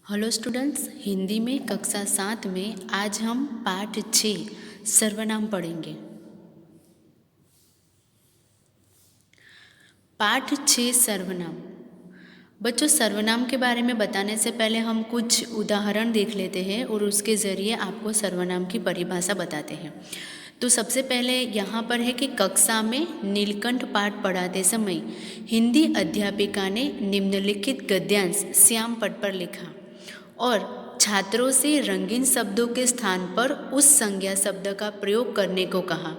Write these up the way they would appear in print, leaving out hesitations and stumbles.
Hello students, Hindi में कक्षा 7 में आज हम पाठ 6 सर्वनाम पढ़ेंगे। पाठ 6 सर्वनाम। बच्चों, सर्वनाम के बारे में बताने से पहले हम कुछ उदाहरण देख लेते हैं और उसके ज़रिए आपको सर्वनाम की परिभाषा बताते हैं। तो सबसे पहले यहाँ पर है कि कक्षा में नीलकंठ पाठ पढ़ाते समय हिंदी अध्यापिका ने निम्नलिखित गद्यांश श्याम पट पर लिखा और छात्रों से रंगीन शब्दों के स्थान पर उस संज्ञा शब्द का प्रयोग करने को कहा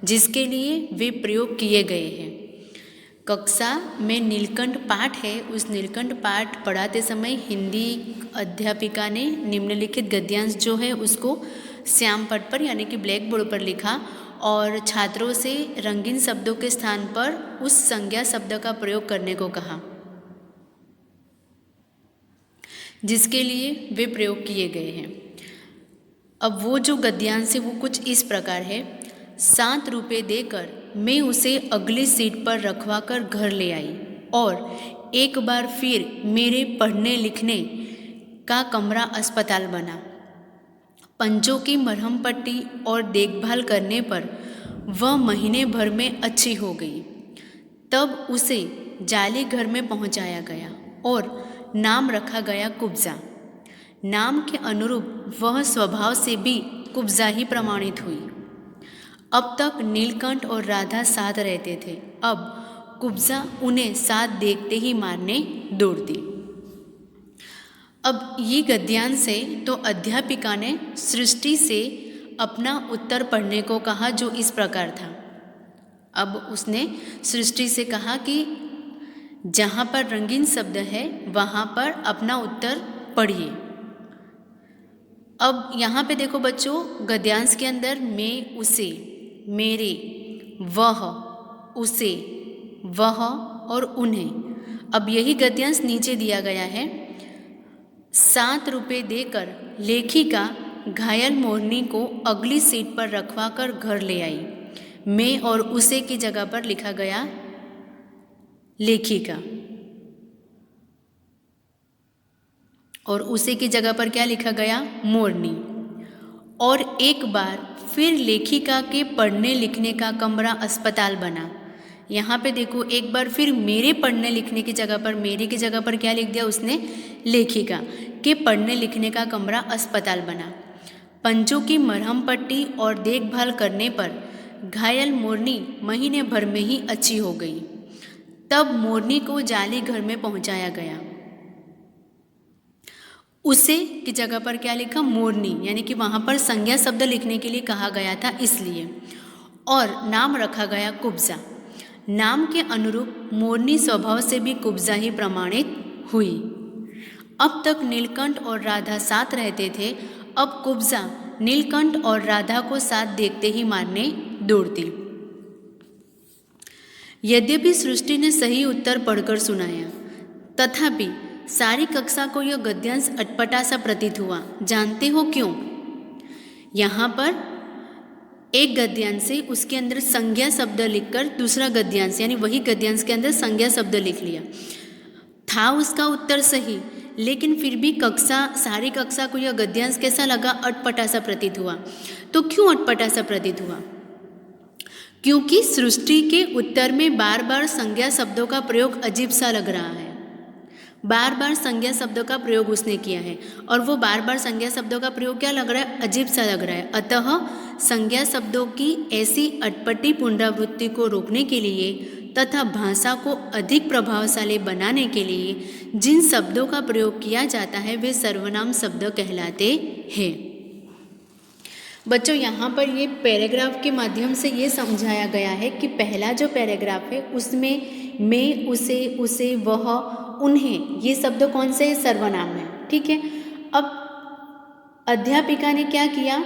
जिसके लिए वे प्रयोग किए गए हैं। कक्षा में नीलकंठ पाठ है, उस नीलकंठ पाठ पढ़ाते समय हिंदी अध्यापिका ने निम्नलिखित गद्यांश जो है उसको श्याम पट पर यानी कि ब्लैक बोर्ड पर लिखा और छात्रों से रंगीन शब्दों के स्थान पर उस संज्ञा शब्द का प्रयोग करने को कहा जिसके लिए वे प्रयोग किए गए हैं। अब वो जो गद्यांश है वो कुछ इस प्रकार है। 7 रुपये देकर मैं उसे अगली सीट पर रखवा कर घर ले आई और एक बार फिर मेरे पढ़ने लिखने का कमरा अस्पताल बना। पंजों की मरहम पट्टी और देखभाल करने पर वह महीने भर में अच्छी हो गई। तब उसे जाली घर में पहुंचाया गया और नाम रखा गया कुब्जा। नाम के अनुरूप वह स्वभाव से भी कुब्जा ही प्रमाणित हुई। अब तक नीलकंठ और राधा साथ रहते थे, अब कुब्जा उन्हें साथ देखते ही मारने दौड़ती। अब ये गद्यांश से तो अध्यापिका ने सृष्टि से अपना उत्तर पढ़ने को कहा जो इस प्रकार था। अब उसने सृष्टि से कहा कि जहाँ पर रंगीन शब्द है वहाँ पर अपना उत्तर पढ़िए। अब यहाँ पे देखो बच्चों, गद्यांश के अंदर मैं, उसे, मेरे, वह, उसे, वह और उन्हें। अब यही गद्यांश नीचे दिया गया है। 7 रुपये देकर लेखिका घायल मोरनी को अगली सीट पर रखवा कर घर ले आई। मैं और उसे की जगह पर लिखा गया लेखिका और उसे की जगह पर क्या लिखा गया, मोरनी। और एक बार फिर लेखिका के पढ़ने लिखने का कमरा अस्पताल बना। यहाँ पे देखो, एक बार फिर मेरे पढ़ने लिखने की जगह पर, मेरे की जगह पर क्या लिख दिया उसने, लेखिका के पढ़ने लिखने का कमरा अस्पताल बना। पंजों की मरहम पट्टी और देखभाल करने पर घायल मोरनी महीने भर में ही अच्छी हो गई। तब मोरनी को जाली घर में पहुंचाया गया। उसे की जगह पर क्या लिखा, मोरनी, यानी कि वहाँ पर संज्ञा शब्द लिखने के लिए कहा गया था इसलिए। और नाम रखा गया कुब्जा। नाम के अनुरूप मोरनी स्वभाव से भी कुब्जा ही प्रमाणित हुई। अब तक नीलकंठ और राधा साथ रहते थे, अब कुब्जा नीलकंठ और राधा को साथ देखते ही मारने दौड़ती। यद्यपि सृष्टि ने सही उत्तर पढ़कर सुनाया, तथापि सारी कक्षा को यह गद्यांश अटपटा सा प्रतीत हुआ। जानते हो क्यों? यहाँ पर एक गद्यांश से उसके अंदर संज्ञा शब्द लिखकर दूसरा गद्यांश यानी वही गद्यांश के अंदर संज्ञा शब्द लिख लिया। था उसका उत्तर सही, लेकिन फिर भी सारी कक्षा को यह गद्यांश कैसा लगा, अटपटा सा प्रतीत हुआ। तो क्यों अटपटा सा प्रतीत हुआ? क्योंकि सृष्टि के उत्तर में बार बार संज्ञा शब्दों का प्रयोग अजीब सा लग रहा है। बार बार संज्ञा शब्दों का प्रयोग उसने किया है और वो बार बार संज्ञा शब्दों का प्रयोग क्या लग रहा है, अजीब सा लग रहा है। अतः संज्ञा शब्दों की ऐसी अटपटी पुनरावृत्ति को रोकने के लिए तथा भाषा को अधिक प्रभावशाली बनाने के लिए जिन शब्दों का प्रयोग किया जाता है वे सर्वनाम शब्द कहलाते हैं। बच्चों, यहाँ पर ये पैराग्राफ के माध्यम से ये समझाया गया है कि पहला जो पैराग्राफ है उसमें मैं, उसे, वह, उन्हें, ये शब्द कौन से सर्वनाम है, ठीक है। अब अध्यापिका ने क्या किया,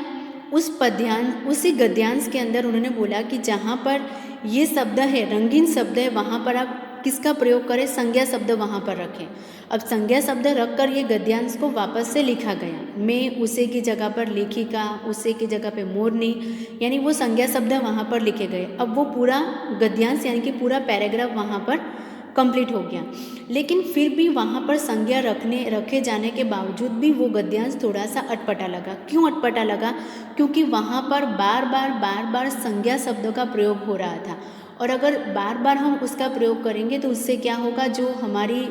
उसी गद्यांश के अंदर उन्होंने बोला कि जहाँ पर ये शब्द है, रंगीन शब्द है, वहाँ पर आप किसका प्रयोग करें, संज्ञा शब्द वहाँ पर रखें। अब संज्ञा शब्द रखकर ये गद्यांश को वापस से लिखा गया। मैं, उसे की जगह पर लेखिका, उसे की जगह पे मोरनी, यानी वो संज्ञा शब्द वहाँ पर लिखे गए। अब वो पूरा गद्यांश यानी कि पूरा पैराग्राफ वहाँ पर कंप्लीट हो गया। लेकिन फिर भी वहाँ पर संज्ञा रखे जाने के बावजूद भी वो गद्यांश थोड़ा सा अटपटा लगा। क्यों अटपटा लगा? क्योंकि वहाँ पर बार बार संज्ञा शब्दों का प्रयोग हो रहा था, और अगर बार बार हम उसका प्रयोग करेंगे तो उससे क्या होगा, जो हमारी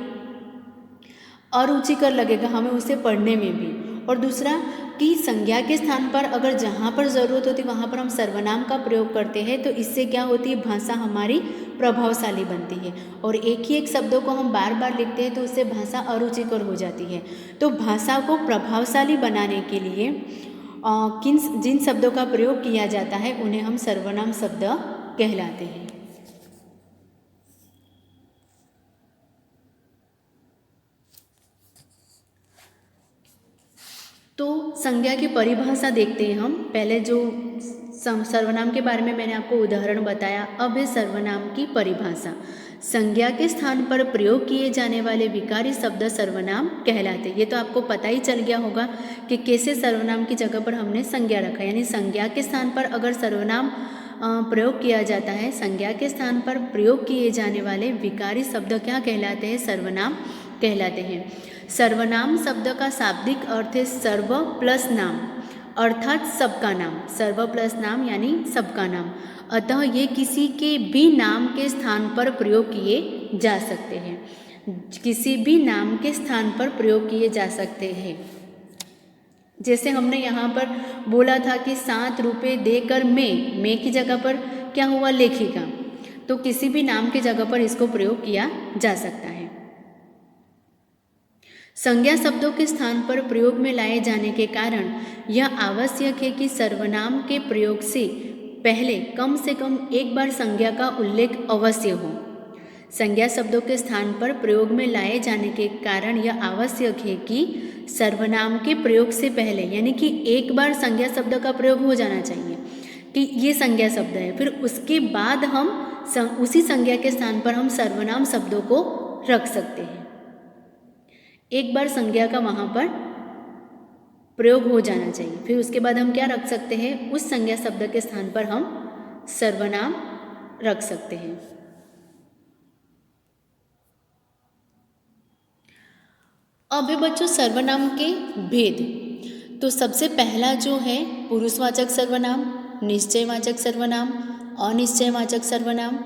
अरुचिकर लगेगा हमें उसे पढ़ने में भी। और दूसरा कि संज्ञा के स्थान पर अगर जहाँ पर ज़रूरत होती वहाँ पर हम सर्वनाम का प्रयोग करते हैं तो इससे क्या होती है, भाषा हमारी प्रभावशाली बनती है। और एक ही एक शब्दों को हम बार बार लिखते हैं तो उससे भाषा अरुचिकर हो जाती है। तो भाषा को प्रभावशाली बनाने के लिए जिन शब्दों का प्रयोग किया जाता है उन्हें हम सर्वनाम शब्द कहलाते हैं। तो संज्ञा की परिभाषा देखते हैं हम। पहले जो सर्वनाम के बारे में मैंने आपको उदाहरण बताया, अब है सर्वनाम की परिभाषा। संज्ञा के स्थान पर प्रयोग किए जाने वाले विकारी शब्द सर्वनाम कहलाते हैं। ये तो आपको पता ही चल गया होगा कि कैसे सर्वनाम की जगह पर हमने संज्ञा रखा, यानी संज्ञा के स्थान पर अगर सर्वनाम प्रयोग किया जाता है, संज्ञा के स्थान पर प्रयोग किए जाने वाले विकारी शब्द क्या कहलाते हैं, सर्वनाम कहलाते हैं। सर्वनाम शब्द का शाब्दिक अर्थ है सर्व प्लस नाम, अर्थात सबका नाम। सर्व प्लस नाम यानी सबका नाम। अतः ये किसी के भी नाम के स्थान पर प्रयोग किए जा सकते हैं, किसी भी नाम के स्थान पर प्रयोग किए जा सकते हैं। जैसे हमने यहाँ पर बोला था कि 7 रुपये देकर मैं की जगह पर क्या हुआ, लेखिका। तो किसी भी नाम की जगह पर इसको प्रयोग किया जा सकता है। संज्ञा शब्दों के स्थान पर प्रयोग में लाए जाने के कारण यह आवश्यक है कि सर्वनाम के प्रयोग से पहले कम से कम एक बार संज्ञा का उल्लेख अवश्य हो। संज्ञा शब्दों के स्थान पर प्रयोग में लाए जाने के कारण यह आवश्यक है कि सर्वनाम के प्रयोग से पहले, यानी कि एक बार संज्ञा शब्द का प्रयोग हो जाना चाहिए कि ये संज्ञा शब्द है, फिर उसके बाद हम उसी संज्ञा के स्थान पर हम सर्वनाम शब्दों को रख सकते हैं। एक बार संज्ञा का वहाँ पर प्रयोग हो जाना चाहिए, फिर उसके बाद हम क्या रख सकते हैं, उस संज्ञा शब्द के स्थान पर हम सर्वनाम रख सकते हैं। अब है बच्चों सर्वनाम के भेद। तो सबसे पहला जो है पुरुषवाचक सर्वनाम, निश्चयवाचक सर्वनाम, अनिश्चयवाचक सर्वनाम,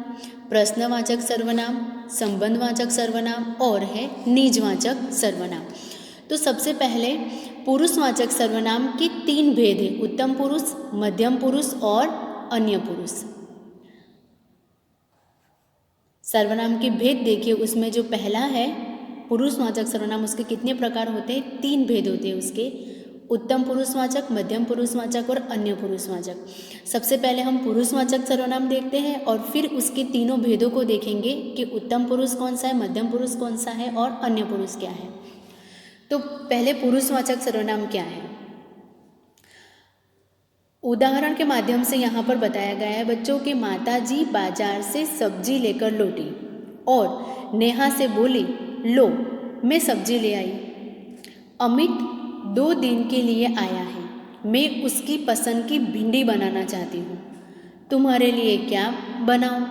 प्रश्नवाचक सर्वनाम, संबंधवाचक सर्वनाम और है निजवाचक सर्वनाम। तो सबसे पहले पुरुषवाचक सर्वनाम के 3 भेद हैं, उत्तम पुरुष, मध्यम पुरुष और अन्य पुरुष। सर्वनाम के भेद देखिए, उसमें जो पहला है पुरुषवाचक सर्वनाम, उसके कितने प्रकार होते हैं, 3 भेद होते हैं उसके, उत्तम पुरुषवाचक, मध्यम पुरुषवाचक और अन्य पुरुषवाचक। सबसे पहले हम पुरुषवाचक सर्वनाम देखते हैं और फिर उसके तीनों भेदों को देखेंगे कि उत्तम पुरुष कौन सा है, मध्यम पुरुष कौन सा है और अन्य पुरुष क्या है। तो पहले पुरुषवाचक सर्वनाम क्या है, उदाहरण के माध्यम से यहाँ पर बताया गया है बच्चों कि माताजी बाजार से सब्जी लेकर लौटी और नेहा से बोली, लो मैं सब्जी ले आई। अमित 2 दिन के लिए आया है, मैं उसकी पसंद की भिंडी बनाना चाहती हूँ, तुम्हारे लिए क्या बनाऊँ।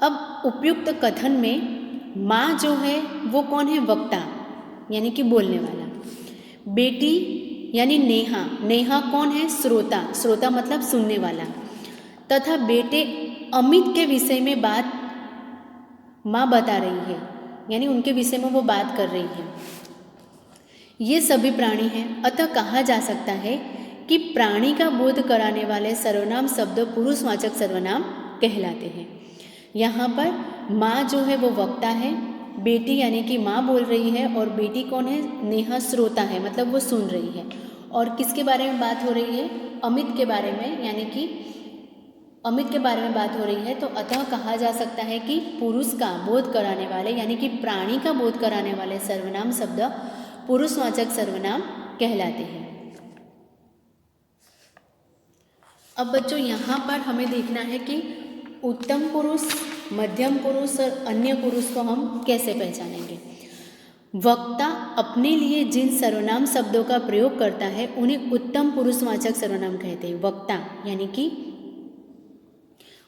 अब उपयुक्त कथन में माँ जो है वो कौन है, वक्ता यानी कि बोलने वाला। बेटी यानी नेहा, नेहा कौन है, श्रोता, श्रोता मतलब सुनने वाला। तथा बेटे अमित के विषय में बात माँ बता रही है, यानी उनके विषय में वो बात कर रही है। ये सभी प्राणी हैं, अतः कहा जा सकता है कि प्राणी का बोध कराने वाले सर्वनाम शब्द पुरुषवाचक सर्वनाम कहलाते हैं। यहाँ पर माँ जो है वो वक्ता है, बेटी यानी कि माँ बोल रही है और बेटी कौन है, नेहा श्रोता है, मतलब वो सुन रही है। और किसके बारे में बात हो रही है, अमित के बारे में, यानी कि अमित के बारे में बात हो रही है। तो अतः कहा जा सकता है कि पुरुष का बोध कराने वाले यानी कि प्राणी का बोध कराने वाले सर्वनाम शब्द पुरुषवाचक सर्वनाम कहलाते हैं। अब बच्चों यहाँ पर हमें देखना है कि उत्तम पुरुष, मध्यम पुरुष और अन्य पुरुष को हम कैसे पहचानेंगे। वक्ता अपने लिए जिन सर्वनाम शब्दों का प्रयोग करता है उन्हें उत्तम पुरुषवाचक सर्वनाम कहते हैं। वक्ता यानी कि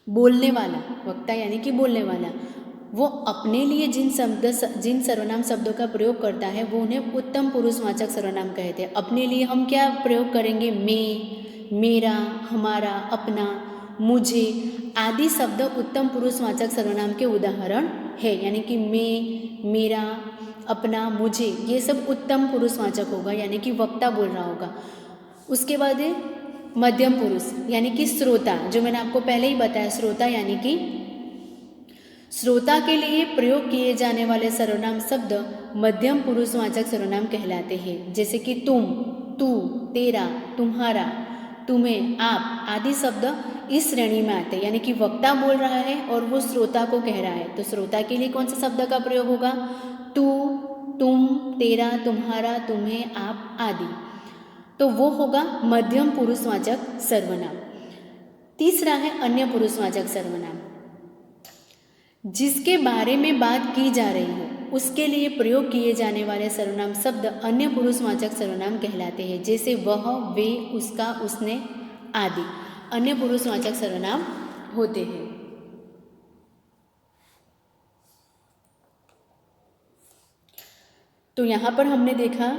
बोलने वाला, वक्ता यानी कि बोलने वाला, वो अपने लिए जिन सर्वनाम शब्दों का प्रयोग करता है वो उन्हें उत्तम पुरुषवाचक सर्वनाम कहते हैं। अपने लिए हम क्या प्रयोग करेंगे? मैं, मेरा, हमारा, अपना, मुझे आदि शब्द उत्तम पुरुषवाचक सर्वनाम के उदाहरण है। यानी कि मैं, मेरा, अपना, मुझे, ये सब उत्तम पुरुषवाचक होगा, यानी कि वक्ता बोल रहा होगा। उसके बाद है मध्यम पुरुष, यानी कि श्रोता, जो मैंने आपको पहले ही बताया। श्रोता यानी कि श्रोता के लिए प्रयोग किए जाने वाले सर्वनाम शब्द मध्यम पुरुषवाचक सर्वनाम कहलाते हैं। जैसे कि तुम, तू, तेरा, तुम्हारा, तुम्हें, आप आदि शब्द इस श्रेणी में आते हैं। यानी कि वक्ता बोल रहा है और वो श्रोता को कह रहा है, तो श्रोता के लिए कौन सा शब्द का प्रयोग होगा? तू, तुम, तेरा, तुम्हारा, तुम्हें, आप आदि, तो वो होगा मध्यम पुरुषवाचक सर्वनाम। तीसरा है अन्य पुरुषवाचक सर्वनाम। जिसके बारे में बात की जा रही हो उसके लिए प्रयोग किए जाने वाले सर्वनाम शब्द अन्य पुरुषवाचक सर्वनाम कहलाते हैं। जैसे वह, वे, उसका, उसने आदि अन्य पुरुषवाचक सर्वनाम होते हैं। तो यहाँ पर हमने देखा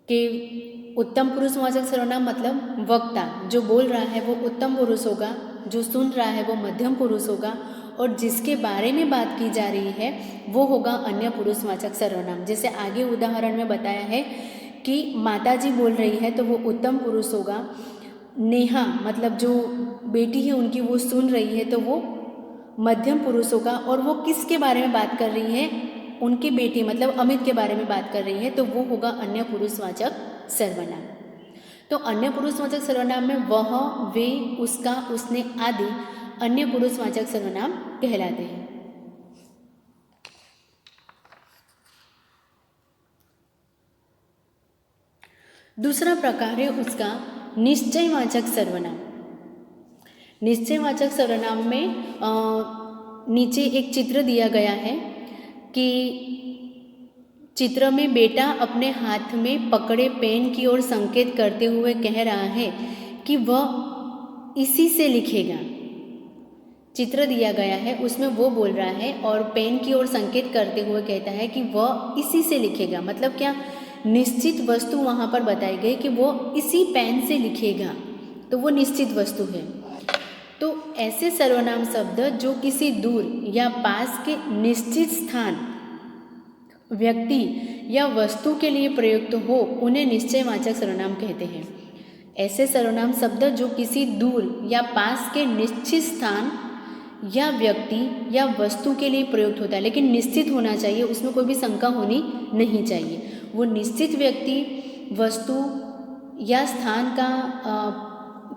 कि उत्तम पुरुषवाचक सर्वनाम मतलब वक्ता जो बोल रहा है वो उत्तम पुरुष होगा, जो सुन रहा है वो मध्यम पुरुष होगा, और जिसके बारे में बात की जा रही है वो होगा अन्य पुरुषवाचक सर्वनाम। जैसे आगे उदाहरण में बताया है कि माताजी बोल रही है तो वो उत्तम पुरुष होगा। नेहा मतलब जो बेटी है उनकी, वो सुन रही है तो वो मध्यम पुरुष होगा। और वो किसके बारे में बात कर रही है? उनकी बेटी मतलब अमित के बारे में बात कर रही है, तो वो होगा अन्य पुरुषवाचक सर्वनाम। तो अन्य पुरुषवाचक सर्वनाम में वह, वे, उसका, उसने आदि अन्य पुरुषवाचक सर्वनाम कहलाते हैं। दूसरा प्रकार है उसका निश्चयवाचक सर्वनाम। निश्चयवाचक सर्वनाम में नीचे एक चित्र दिया गया है कि चित्र में बेटा अपने हाथ में पकड़े पेन की ओर संकेत करते हुए कह रहा है कि वह इसी से लिखेगा। चित्र दिया गया है उसमें वो बोल रहा है और पेन की ओर संकेत करते हुए कहता है कि वह इसी से लिखेगा। मतलब क्या? निश्चित वस्तु वहाँ पर बताई गई कि वो इसी पेन से लिखेगा, तो वो निश्चित वस्तु है। तो ऐसे सर्वनाम शब्द जो किसी दूर या पास के निश्चित स्थान, व्यक्ति या वस्तु के लिए प्रयुक्त हो उन्हें निश्चयवाचक सर्वनाम कहते हैं। ऐसे सर्वनाम शब्द जो किसी दूर या पास के निश्चित स्थान या व्यक्ति या वस्तु के लिए प्रयुक्त होता है, लेकिन निश्चित होना चाहिए, उसमें कोई भी शंका होनी नहीं चाहिए। वो निश्चित व्यक्ति, वस्तु या स्थान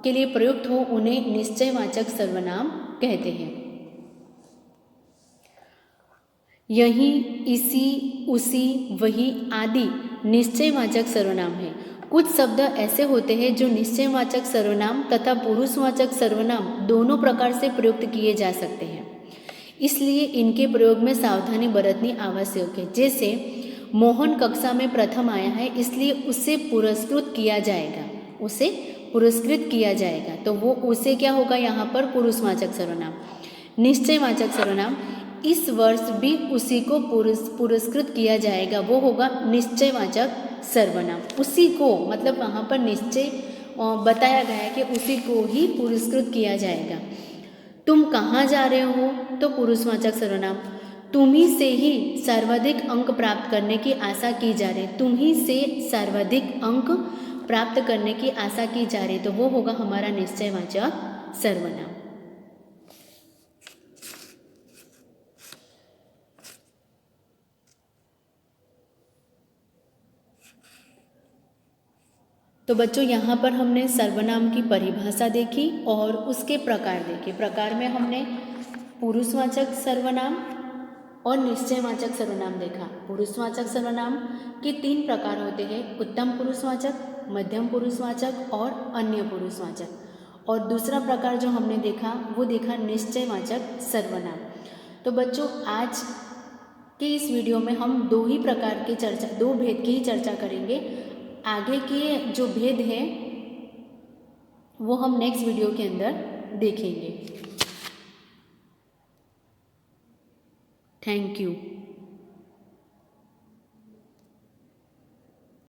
के लिए प्रयुक्त हो उन्हें निश्चयवाचक सर्वनाम कहते हैं। यही, इसी, उसी, वही आदि निश्चयवाचक सर्वनाम है। कुछ शब्द ऐसे होते हैं जो निश्चयवाचक सर्वनाम तथा पुरुषवाचक सर्वनाम दोनों प्रकार से प्रयुक्त किए जा सकते हैं, इसलिए इनके प्रयोग में सावधानी बरतनी आवश्यक है। जैसे मोहन कक्षा में प्रथम आया है इसलिए उसे पुरस्कृत किया जाएगा, उसे पुरस्कृत किया जाएगा, तो वो उसे क्या होगा यहाँ पर? पुरुषवाचक सर्वनाम। निश्चयवाचक सर्वनाम, इस वर्ष भी उसी को पुरस्कृत किया जाएगा, वो होगा निश्चयवाचक सर्वनाम। उसी को मतलब वहाँ पर निश्चय बताया गया है कि उसी को ही पुरस्कृत किया जाएगा। तुम कहाँ जा रहे हो? तो पुरुषवाचक सर्वनाम। तुम्ही से ही सर्वाधिक अंक प्राप्त करने की आशा की जा रही, तुम्ही से सर्वाधिक अंक प्राप्त करने की आशा की जा रही, तो वो होगा हमारा निश्चयवाचक सर्वनाम। तो बच्चों यहाँ पर हमने सर्वनाम की परिभाषा देखी और उसके प्रकार देखे। प्रकार में हमने पुरुषवाचक सर्वनाम और निश्चयवाचक सर्वनाम देखा। पुरुषवाचक सर्वनाम के 3 प्रकार होते हैं, उत्तम पुरुषवाचक, मध्यम पुरुषवाचक और अन्य पुरुषवाचक। और दूसरा प्रकार जो हमने देखा वो देखा निश्चयवाचक सर्वनाम। तो बच्चों आज के इस वीडियो में हम 2 ही प्रकार की चर्चा, 2 भेद की ही चर्चा करेंगे। आगे के जो भेद है वो हम नेक्स्ट वीडियो के अंदर देखेंगे। Thank you.